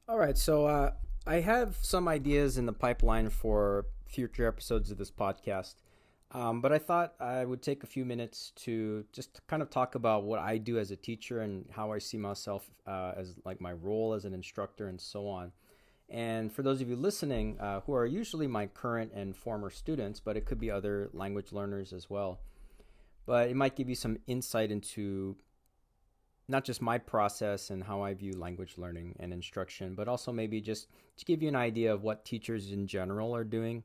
All right, so I have some ideas in the pipeline for future episodes of this podcast, but I thought I would take a few minutes to just kind of talk about what I do as a teacher and how I see myself as like my role as an instructor and so on. And for those of you listening who are usually my current and former students, but it could be other language learners as well, but it might give you some insight into not just my process and how I view language learning and instruction, but also maybe just to give you an idea of what teachers in general are doing,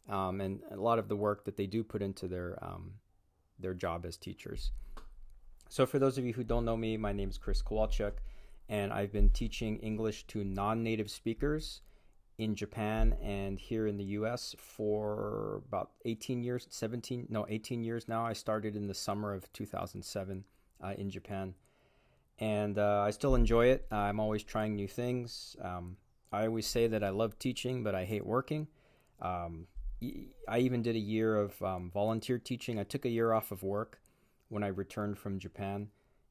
and a lot of the work that they do put into their job as teachers. So, for those of you who don't know me, my name is Chris Kowalczyk, and I've been teaching English to non-native speakers in Japan and here in the U.S. for about 18 years, 18 years now. I started in the summer of 2007 in Japan, and I still enjoy it. I'm always trying new things. I always say that I love teaching, but I hate working. Um, I even did a year of volunteer teaching. I took a year off of work when I returned from Japan.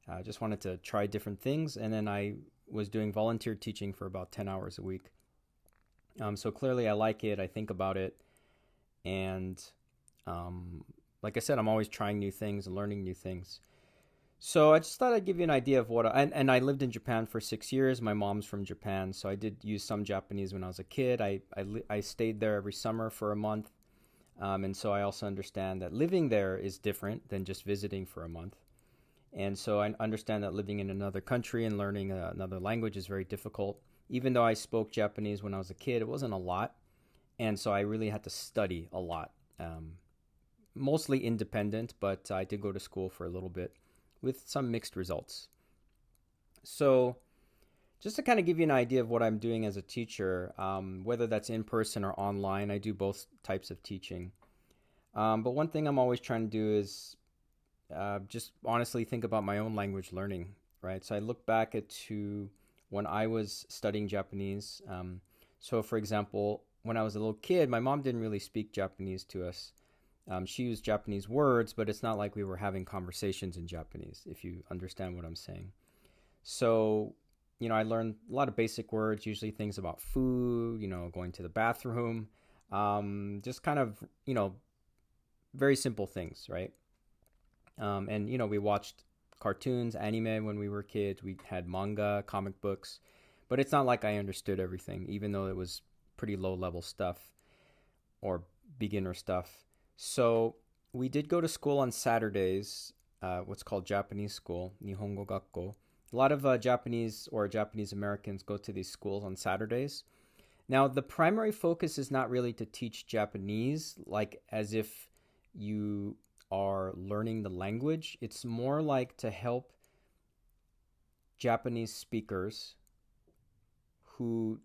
I just wanted to try different things, and then I was doing volunteer teaching for about 10 hours a week. So clearly, I like it. I think about it, and um, like I said, I'm always trying new things and learning new things. So I just thought I'd give you an idea of and I lived in Japan for 6 years. My mom's from Japan, so I did use some Japanese when I was a kid. I stayed there every summer for a month, and so I also understand that living there is different than just visiting for a month. And so I understand that living in another country and learning another language is very difficult. Even though I spoke Japanese when I was a kid, it wasn't a lot, and so I really had to study a lot. Mostly independent, but I did go to school for a little bit with some mixed results. So, just to kind of give you an idea of what I'm doing as a teacher, whether that's in person or online, I do both types of teaching. But one thing I'm always trying to do is just honestly think about my own language learning, right? So I look back at to when I was studying Japanese. So, for example, when I was a little kid, my mom didn't really speak Japanese to us. She used Japanese words, but it's not like we were having conversations in Japanese, if you understand what I'm saying. So, I learned a lot of basic words, usually things about food, going to the bathroom, just kind of, very simple things, right? And we watched cartoons, anime when we were kids. We had manga, comic books, but it's not like I understood everything, even though it was pretty low level stuff or beginner stuff. So we did go to school on Saturdays, what's called Japanese school, Nihongo Gakko. A lot of Japanese or Japanese Americans go to these schools on Saturdays. Now, the primary focus is not really to teach Japanese, like as if you are learning the language. It's more like to help Japanese speakers who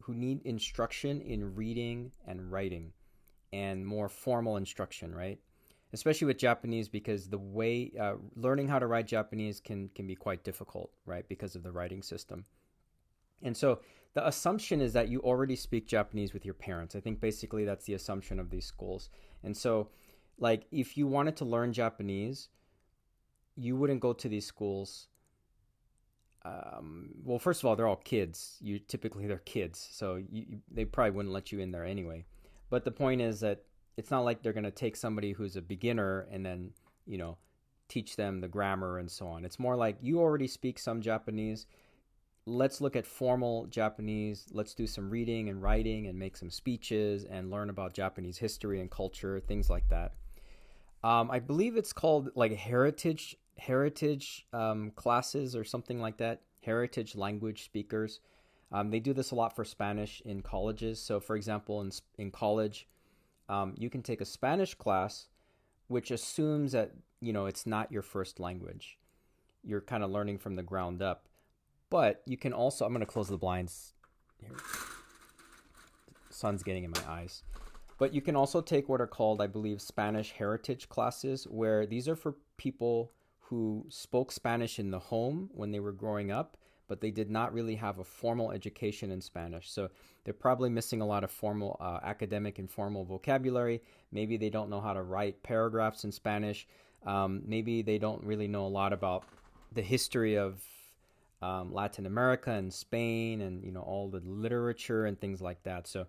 need instruction in reading and writing and more formal instruction, right? Especially with Japanese, because the way learning how to write Japanese can be quite difficult, right? Because of the writing system. And so the assumption is that you already speak Japanese with your parents. I think basically that's the assumption of these schools. And so, like, if you wanted to learn Japanese, you wouldn't go to these schools. Well, first of all, they're all kids. They're kids, so they probably wouldn't let you in there anyway. But the point is that it's not like they're going to take somebody who's a beginner and then, teach them the grammar and so on. It's more like you already speak some Japanese. Let's look at formal Japanese. Let's do some reading and writing and make some speeches and learn about Japanese history and culture, things like that. I believe it's called like heritage classes or something like that. Heritage language speakers. They do this a lot for Spanish in colleges. So, for example, in college, you can take a Spanish class, which assumes that it's not your first language. You're kind of learning from the ground up. But you can also, I'm going to close the blinds here. The sun's getting in my eyes. But you can also take what are called, I believe, Spanish heritage classes, where these are for people who spoke Spanish in the home when they were growing up, but they did not really have a formal education in Spanish. So they're probably missing a lot of formal academic and formal vocabulary. Maybe they don't know how to write paragraphs in Spanish. Maybe they don't really know a lot about the history of Latin America and Spain, and all the literature and things like that. So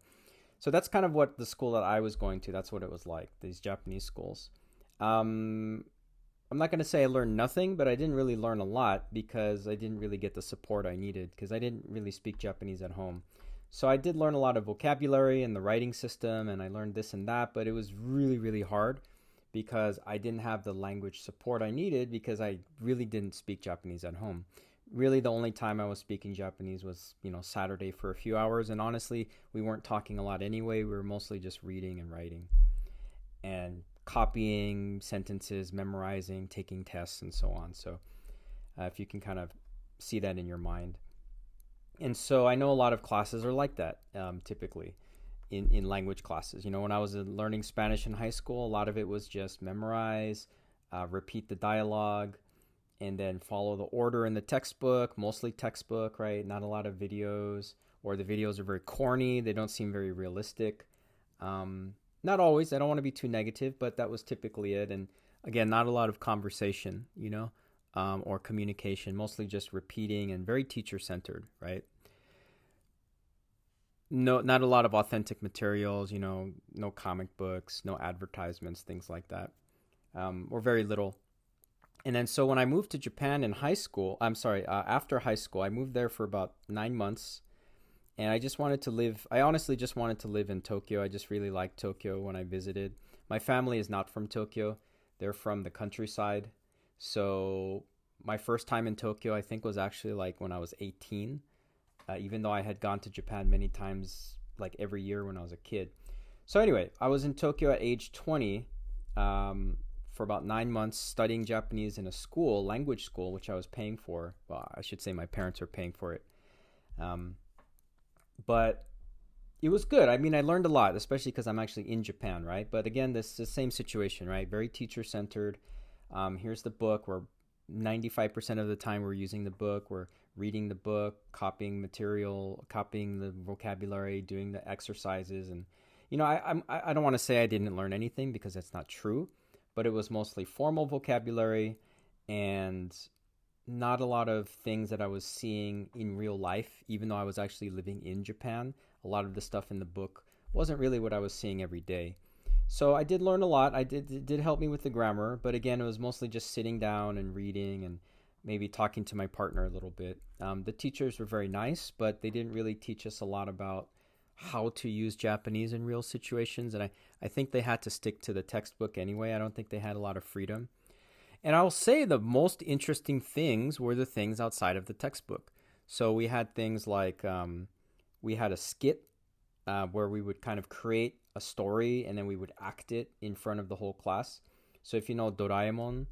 that's kind of what the school that I was going to. That's what it was like. These Japanese schools. Um, I'm not going to say I learned nothing, but I didn't really learn a lot because I didn't really get the support I needed because I didn't really speak Japanese at home. So I did learn a lot of vocabulary and the writing system, and I learned this and that, but it was really, really hard because I didn't have the language support I needed because I really didn't speak Japanese at home. Really, the only time I was speaking Japanese was, Saturday for a few hours, and honestly, we weren't talking a lot anyway. We were mostly just reading and writing and copying sentences, memorizing, taking tests, and so on. So if you can kind of see that in your mind. And so I know a lot of classes are like that, typically in language classes. When I was learning Spanish in high school, a lot of it was just memorize, repeat the dialogue, and then follow the order in the textbook, mostly textbook, right? Not a lot of videos, or the videos are very corny. They don't seem very realistic. Not always. I don't want to be too negative, but that was typically it. And again, not a lot of conversation, or communication, mostly just repeating and very teacher centered, right? No, not a lot of authentic materials, no comic books, no advertisements, things like that, or very little. And then so when I moved to Japan in high school, after high school, I moved there for about 9 months. And I honestly just wanted to live in Tokyo. I just really liked Tokyo when I visited. My family is not from Tokyo. They're from the countryside. So my first time in Tokyo, I think, was actually like when I was 18, even though I had gone to Japan many times, like every year when I was a kid. So anyway, I was in Tokyo at age 20 for about 9 months studying Japanese in a school, language school, which I was paying for. Well, I should say my parents were paying for it. But it was good. I mean, I learned a lot, especially because I'm actually in Japan, right? But again, this is the same situation, right? Very teacher-centered. Here's the book. We're 95% of the time we're using the book. We're reading the book, copying material, copying the vocabulary, doing the exercises. And, I don't want to say I didn't learn anything because that's not true, but it was mostly formal vocabulary and not a lot of things that I was seeing in real life, even though I was actually living in Japan. A lot of the stuff in the book wasn't really what I was seeing every day. So I did learn a lot. It did help me with the grammar, but again, it was mostly just sitting down and reading and maybe talking to my partner a little bit. The teachers were very nice, but they didn't really teach us a lot about how to use Japanese in real situations. And I think they had to stick to the textbook anyway. I don't think they had a lot of freedom. And I'll say the most interesting things were the things outside of the textbook. So we had things like we had a skit where we would kind of create a story and then we would act it in front of the whole class. So if you know Doraemon,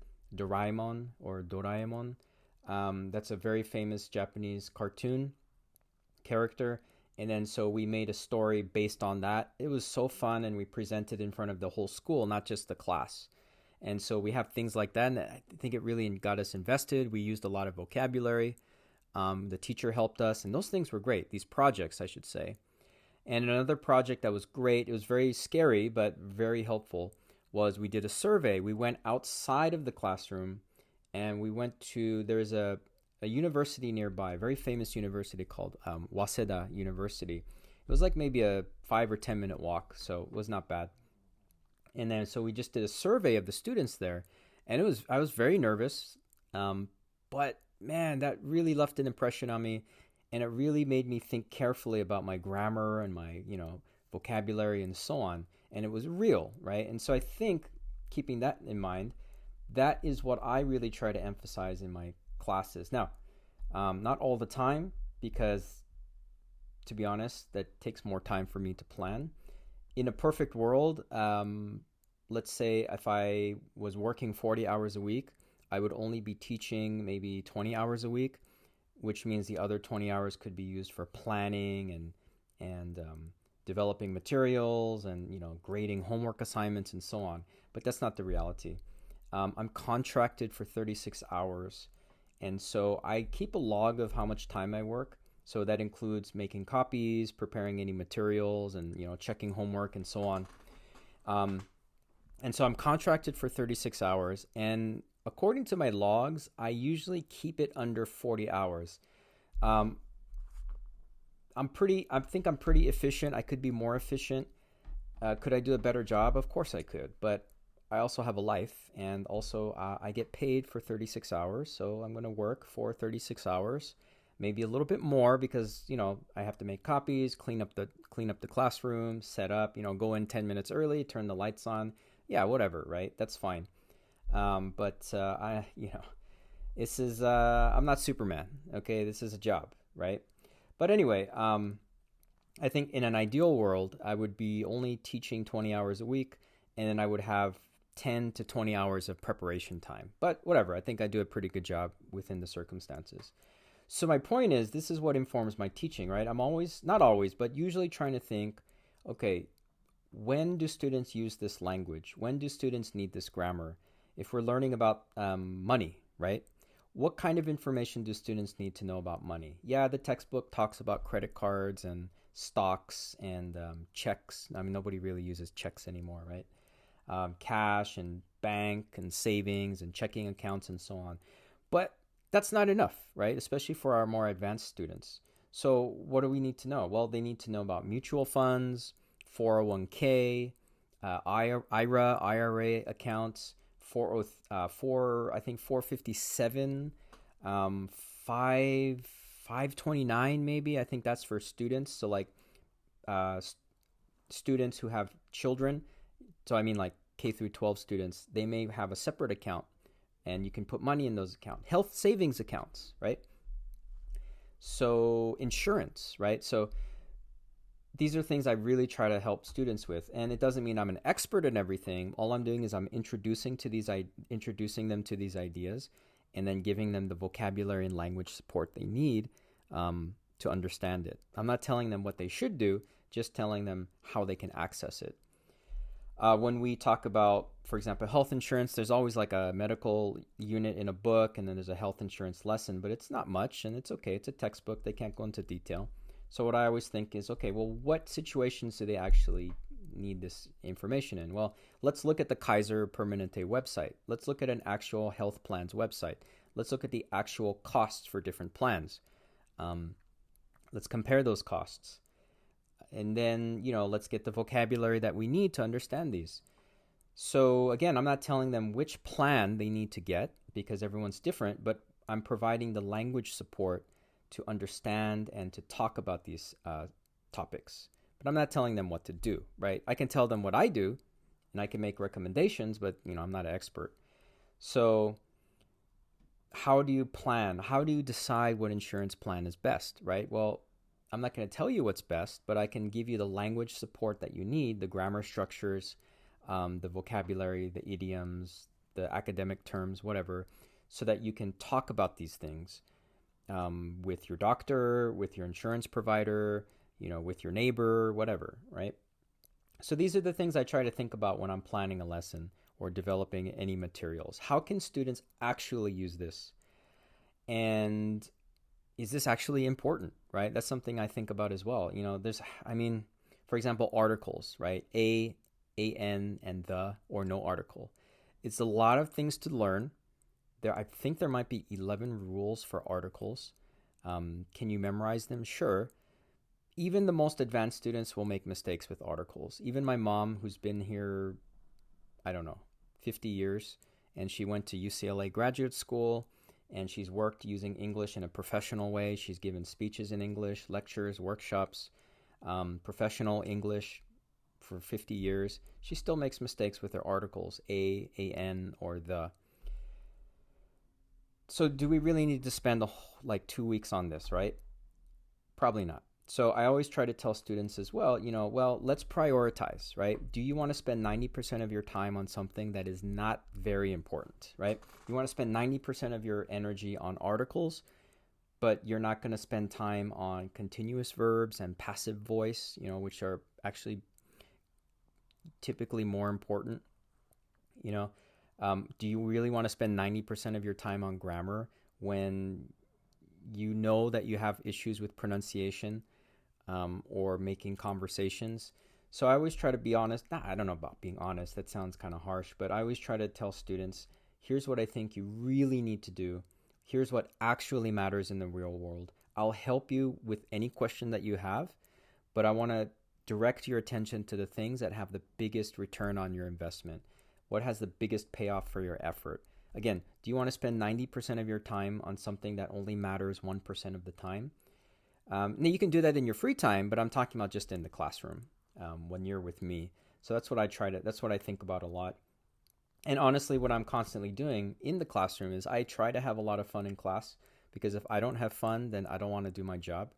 that's a very famous Japanese cartoon character. And then so we made a story based on that. It was so fun, and we presented in front of the whole school, not just the class. And so we have things like that, and I think it really got us invested. We used a lot of vocabulary. The teacher helped us, and those things were great. These projects, I should say. And another project that was great, it was very scary, but very helpful, was we did a survey. We went outside of the classroom, and there's a university nearby, a very famous university called Waseda University. It was like maybe a 5 or 10 minute walk, so it was not bad. And then so we just did a survey of the students there, and I was very nervous, but man, that really left an impression on me, and it really made me think carefully about my grammar and my vocabulary and so on, and it was real, right? And so I think, keeping that in mind, that is what I really try to emphasize in my classes. Now, not all the time, because to be honest, that takes more time for me to plan. In a perfect world, let's say if I was working 40 hours a week, I would only be teaching maybe 20 hours a week, which means the other 20 hours could be used for planning and developing materials and grading homework assignments and so on. But that's not the reality. I'm contracted for 36 hours, and so I keep a log of how much time I work. So that includes making copies, preparing any materials, and checking homework and so on. And so I'm contracted for 36 hours, and according to my logs, I usually keep it under 40 hours. Um, I think I'm pretty efficient. I could be more efficient. Could I do a better job? Of course I could, but I also have a life, and also I get paid for 36 hours, so I'm going to work for 36 hours, maybe a little bit more because I have to make copies, clean up the classroom, set up, go in 10 minutes early, turn the lights on, yeah, whatever, right? That's fine. But I this is I'm not Superman, okay? This is a job, right? But anyway, I think in an ideal world, I would be only teaching 20 hours a week, and then I would have 10 to 20 hours of preparation time. But whatever, I think I do a pretty good job within the circumstances. So my point is, this is what informs my teaching, right? I'm always, not always, but usually trying to think, okay, when do students use this language? When do students need this grammar? If we're learning about money, right? What kind of information do students need to know about money? Yeah, the textbook talks about credit cards and stocks and checks. I mean, nobody really uses checks anymore, right? Cash and bank and savings and checking accounts and so on. But that's not enough, right? Especially for our more advanced students. So what do we need to know? Well, they need to know about mutual funds, 401k, IRA accounts, 404, I think 457, 529 maybe. I think that's for students. So like uh, students who have children. So I mean like K through 12 students, they may have a separate account and you can put money in those accounts. Health savings accounts, right? So insurance, right? So these are things I really try to help students with, and it doesn't mean I'm an expert in everything. All I'm doing is I'm introducing them to these ideas, and then giving them the vocabulary and language support they need to understand it. I'm not telling them what they should do, just telling them how they can access it. When we talk about, for example, health insurance, there's always like a medical unit in a book, and then there's a health insurance lesson, but it's not much, and it's okay. It's a textbook. They can't go into detail. So what I always think is, okay, well, what situations do they actually need this information in? Well, let's look at the Kaiser Permanente website. Let's look at an actual health plan's website. Let's look at the actual costs for different plans. Let's compare those costs. And then, let's get the vocabulary that we need to understand these. So again, I'm not telling them which plan they need to get because everyone's different, but I'm providing the language support to understand and to talk about these topics. But I'm not telling them what to do, right? I can tell them what I do and I can make recommendations, but I'm not an expert. So how do you plan? How do you decide what insurance plan is best, right? Well, I'm not going to tell you what's best, but I can give you the language support that you need, the grammar structures, the vocabulary, the idioms, the academic terms, whatever, so that you can talk about these things with your doctor, with your insurance provider, with your neighbor, whatever, right? So these are the things I try to think about when I'm planning a lesson or developing any materials. How can students actually use this? And is this actually important, right? That's something I think about as well. For example, articles, right? An, and the, or no article. It's a lot of things to learn. I think there might be 11 rules for articles. Can you memorize them? Sure. Even the most advanced students will make mistakes with articles. Even my mom, who's been here, I don't know, 50 years, and she went to UCLA graduate school, and she's worked using English in a professional way. She's given speeches in English, lectures, workshops, professional English for 50 years. She still makes mistakes with her articles, an, or the. So do we really need to spend 2 weeks on this, right? Probably not. So I always try to tell students as well, let's prioritize, right? Do you want to spend 90% of your time on something that is not very important, right? You want to spend 90% of your energy on articles, but you're not going to spend time on continuous verbs and passive voice, which are actually typically more important, do you really want to spend 90% of your time on grammar when you know that you have issues with pronunciation or making conversations? So I always try to be honest. I don't know about being honest. That sounds kind of harsh, but I always try to tell students, here's what I think you really need to do. Here's what actually matters in the real world. I'll help you with any question that you have, but I want to direct your attention to the things that have the biggest return on your investment. What has the biggest payoff for your effort? Again, do you want to spend 90% of your time on something that only matters 1% of the time? Now, you can do that in your free time, but I'm talking about just in the classroom when you're with me. So that's what I think about a lot. And honestly, what I'm constantly doing in the classroom is I try to have a lot of fun in class, because if I don't have fun, then I don't want to do my job.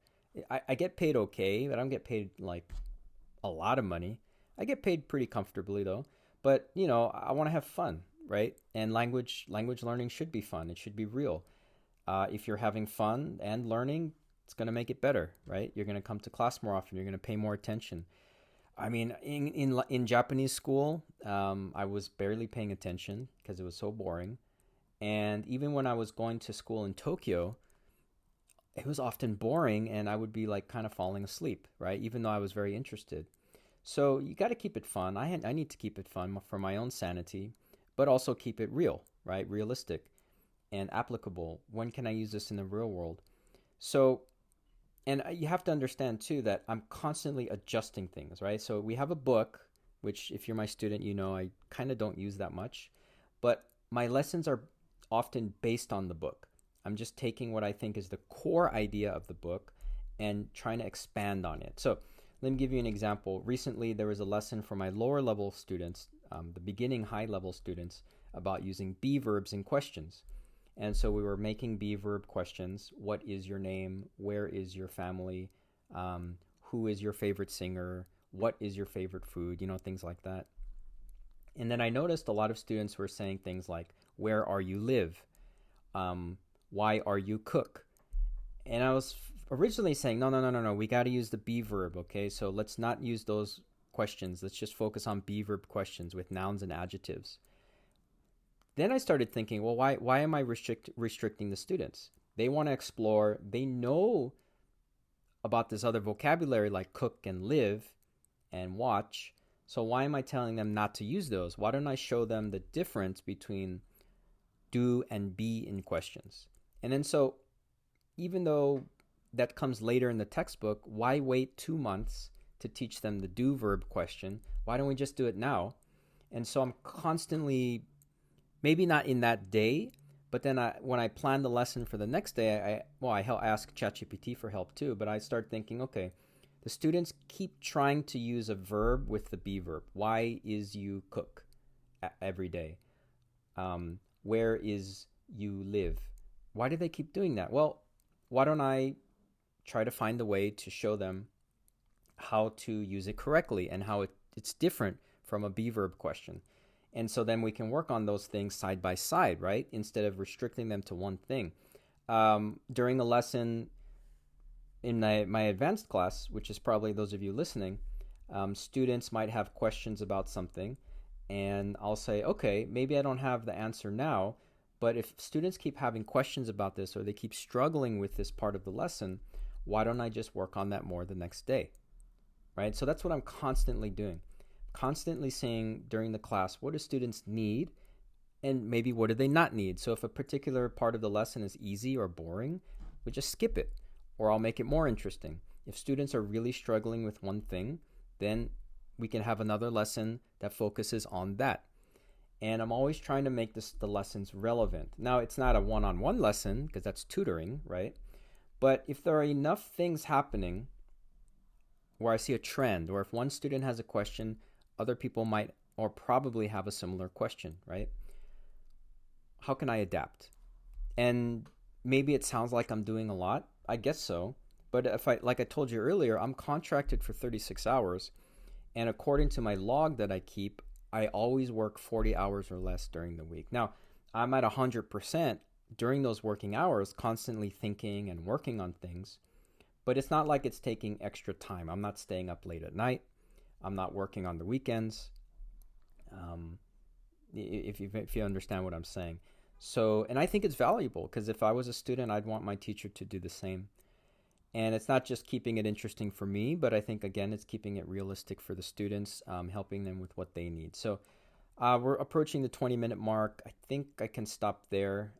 I get paid okay, but I don't get paid like a lot of money. I get paid pretty comfortably though. But I want to have fun, right? And language learning should be fun. It should be real. If you're having fun and learning, it's going to make it better, right? You're going to come to class more often. You're going to pay more attention. I mean, in Japanese school, I was barely paying attention because it was so boring. And even when I was going to school in Tokyo, it was often boring, and I would be like kind of falling asleep, right? Even though I was very interested. So you got to keep it fun. I need to keep it fun for my own sanity, but also keep it real, right? Realistic and applicable. When can I use this in the real world? So, and you have to understand too that I'm constantly adjusting things, right? So we have a book, which if you're my student, I kind of don't use that much, but my lessons are often based on the book. I'm just taking what I think is the core idea of the book and trying to expand on it. So let me give you an example. Recently, there was a lesson for my lower level students, the beginning high level students, about using be verbs in questions. And so we were making be verb questions. What is your name? Where is your family? Who is your favorite singer? What is your favorite food? Things like that. And then I noticed a lot of students were saying things like, where are you live? Why are you cook? And I was originally saying, no, we got to use the be verb, okay? So let's not use those questions. Let's just focus on be verb questions with nouns and adjectives. Then I started thinking, well, why am I restricting the students? They want to explore. They know about this other vocabulary like cook and live and watch. So why am I telling them not to use those? Why don't I show them the difference between do and be in questions? And then so even though that comes later in the textbook, why wait 2 months to teach them the do verb question? Why don't we just do it now? And so I'm constantly, maybe not in that day, but then when I plan the lesson for the next day, I ask ChatGPT for help too, but I start thinking, okay, the students keep trying to use a verb with the be verb. Why is you cook every day? Where is you live? Why do they keep doing that? Well, why don't I try to find a way to show them how to use it correctly and how it's different from a be verb question? And so then we can work on those things side by side, right? Instead of restricting them to one thing. During the lesson in my advanced class, which is probably those of you listening, students might have questions about something. And I'll say, okay, maybe I don't have the answer now, but if students keep having questions about this or they keep struggling with this part of the lesson, why don't I just work on that more the next day, right? So that's what I'm constantly doing. Constantly saying during the class, what do students need and maybe what do they not need? So if a particular part of the lesson is easy or boring, we just skip it or I'll make it more interesting. If students are really struggling with one thing, then we can have another lesson that focuses on that. And I'm always trying to make the lessons relevant. Now, it's not a one-on-one lesson because that's tutoring, right? But if there are enough things happening where I see a trend, or if one student has a question, other people might or probably have a similar question, right? How can I adapt? And maybe it sounds like I'm doing a lot. I guess so. But like I told you earlier, I'm contracted for 36 hours. And according to my log that I keep, I always work 40 hours or less during the week. Now, I'm at 100% during those working hours, constantly thinking and working on things. But it's not like it's taking extra time. I'm not staying up late at night. I'm not working on the weekends. If you understand what I'm saying. So, and I think it's valuable because if I was a student, I'd want my teacher to do the same. And it's not just keeping it interesting for me, but I think, again, it's keeping it realistic for the students, helping them with what they need. So we're approaching the 20-minute mark. I think I can stop there.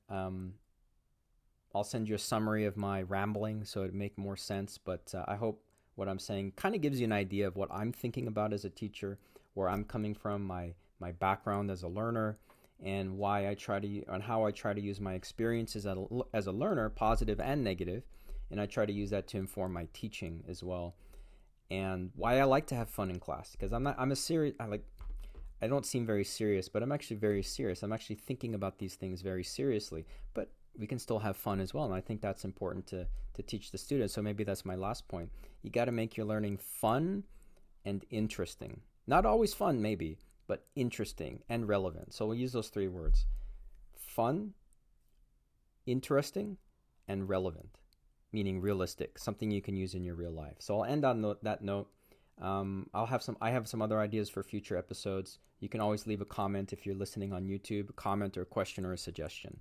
I'll send you a summary of my rambling so it'd make more sense. But I hope what I'm saying kind of gives you an idea of what I'm thinking about as a teacher, where I'm coming from, my background as a learner, and why I try to and how I try to use my experiences as a learner, positive and negative, and I try to use that to inform my teaching as well. And why I like to have fun in class, because I'm a serious I don't seem very serious, but I'm actually very serious. I'm actually thinking about these things very seriously, but we can still have fun as well. And I think that's important to teach the students. So maybe that's my last point. You got to make your learning fun and interesting. Not always fun, maybe, but interesting and relevant. So we'll use those three words: fun, interesting, and relevant, meaning realistic, something you can use in your real life. So I'll end on that note. I have some other ideas for future episodes. You can always leave a comment if you're listening on YouTube, a comment or a question or a suggestion.